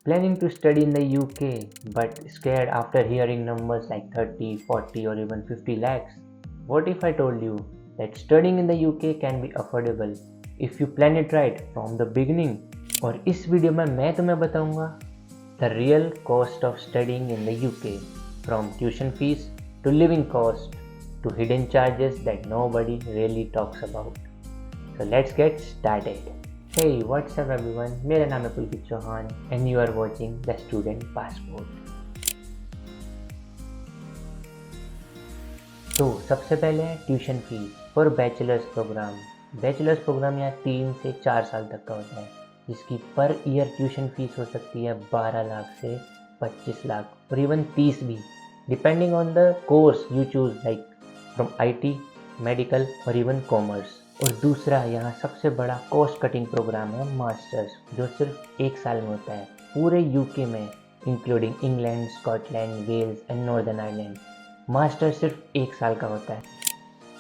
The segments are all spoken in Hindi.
Planning to study in the UK but scared after hearing numbers like 30, 40 or even 50 lakhs? What if I told you that studying in the UK can be affordable if you plan it right from the beginning? और इस वीडियो में मैं तुम्हें बताऊंगा the real cost of studying in the UK, from tuition fees to living cost to hidden charges that nobody really talks about. So let's get started. Hey, what's up everyone? मेरा नाम है पुलकित Chauhan and you are watching The Student Passport. तो सबसे पहले है tuition fees for bachelors programme. Bachelors programme यहाँ 3 से 4 साल तक का होता है, जिसकी पर ईयर ट्यूशन फीस हो सकती है 12 लाख से 25 लाख और इवन 30 भी, depending on the course you choose, like from IT, medical और इवन कॉमर्स। और दूसरा यहाँ सबसे बड़ा कॉस्ट कटिंग प्रोग्राम है मास्टर्स, जो सिर्फ 1 साल में होता है पूरे UK में, including England, Scotland, Wales and northern Ireland. Master सिर्फ 1 साल का होता है।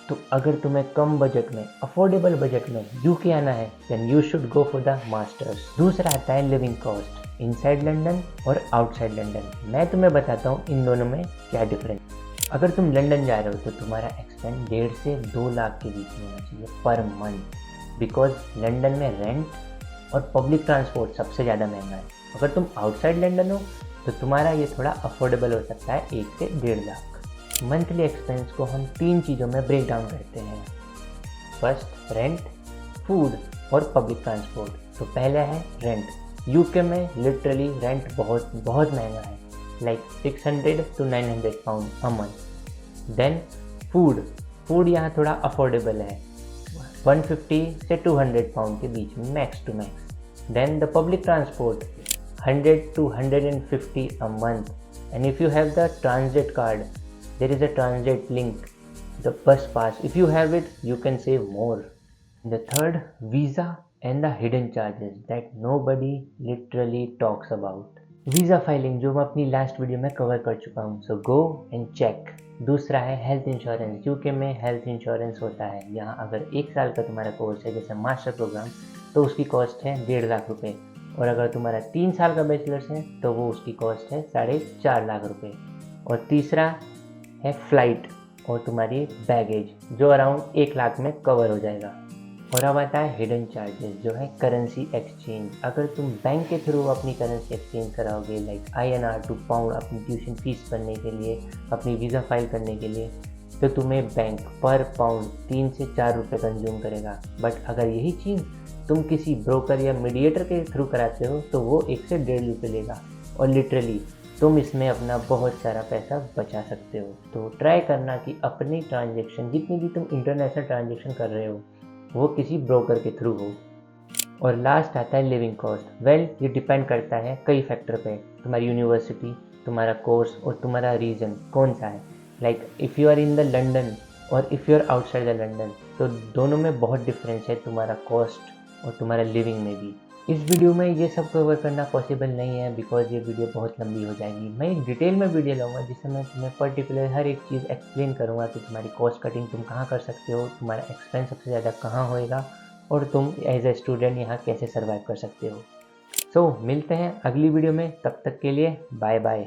तो अगर तुम्हें कम बजट में, अफोर्डेबल बजट में UK आना है, then you should go for the masters. दूसरा आता है लिविंग कॉस्ट, इनसाइड लंदन और आउटसाइड लंदन। मैं तुम्हें बताता हूँ इन दोनों में क्या डिफरेंस। अगर तुम लंदन जा रहे हो तो तुम्हारा एक्सपेंस 1.5 से 2 लाख के बीच में होना चाहिए पर मंथ, बिकॉज लंदन में रेंट और पब्लिक ट्रांसपोर्ट सबसे ज़्यादा महंगा है। अगर तुम आउटसाइड लंदन हो तो तुम्हारा ये थोड़ा अफोर्डेबल हो सकता है, 1 से 1.5 लाख। मंथली एक्सपेंस को हम 3 चीज़ों में ब्रेक डाउन करते हैं। फर्स्ट, रेंट, फूड और पब्लिक ट्रांसपोर्ट। तो पहला है रेंट। UK में लिटरली रेंट बहुत महंगा है, like 600 to 900 pound a month. Then food यहाँ थोड़ा अफोर्डेबल है, 150 से 200 पाउंड के बीच में, max to max. Then the public transport 100 to 150 a month, and if you have the transit card, there is a transit link, the bus pass. If you have it, you can save more. The third, visa and the hidden charges that nobody literally talks about. Visa filing, जो मैं अपनी लास्ट वीडियो में कवर कर चुका हूँ, सो गो एंड चेक। दूसरा है हेल्थ इंश्योरेंस। UK में हेल्थ इंश्योरेंस होता है। यहाँ अगर 1 साल का तुम्हारा कोर्स है, जैसे मास्टर प्रोग्राम, तो उसकी कॉस्ट है 1.5 लाख रुपये, और अगर तुम्हारा 3 साल का बैचलर्स है तो वो उसकी कॉस्ट है 4.5 लाख रुपये। और तीसरा है फ्लाइट और तुम्हारी बैगेज, जो अराउंड 1 लाख में कवर हो जाएगा। और अब आता है हिडन चार्जेस, जो है करेंसी एक्सचेंज। अगर तुम बैंक के थ्रू अपनी करेंसी एक्सचेंज कराओगे, लाइक INR टू पाउंड, अपनी ट्यूशन फीस भरने के लिए, अपनी वीज़ा फाइल करने के लिए, तो तुम्हें बैंक पर पाउंड 3 से 4 रुपये कंज्यूम करेगा। बट अगर यही चीज़ तुम किसी ब्रोकर या मीडिएटर के थ्रू कराते हो तो वो 1 से 1.5 रुपये लेगा, और लिटरली तुम इसमें अपना बहुत सारा पैसा बचा सकते हो। तो ट्राई करना कि अपनी ट्रांजैक्शन, जितनी भी तुम इंटरनेशनल ट्रांजैक्शन कर रहे हो, वो किसी ब्रोकर के थ्रू हो। और लास्ट आता है लिविंग कॉस्ट। वेल, ये डिपेंड करता है कई फैक्टर पे, तुम्हारी यूनिवर्सिटी, तुम्हारा कोर्स और तुम्हारा रीजन कौन सा है। Like if you are in the London और if you are outside the London, तो दोनों में बहुत डिफरेंस है, तुम्हारा कॉस्ट और तुम्हारा लिविंग में भी। इस वीडियो में ये सब कवर करना पॉसिबल नहीं है, बिकॉज ये वीडियो बहुत लंबी हो जाएगी। मैं एक डिटेल में वीडियो लाऊंगा जिससे मैं तुम्हें पर्टिकुलर हर एक चीज़ एक्सप्लेन करूंगा कि तुम्हारी कॉस्ट कटिंग तुम कहाँ कर सकते हो, तुम्हारा एक्सपेंस सबसे ज़्यादा कहाँ होएगा, और तुम एज ए स्टूडेंट यहाँ कैसे सर्वाइव कर सकते हो। सो मिलते हैं अगली वीडियो में, तब तक के लिए बाय बाय।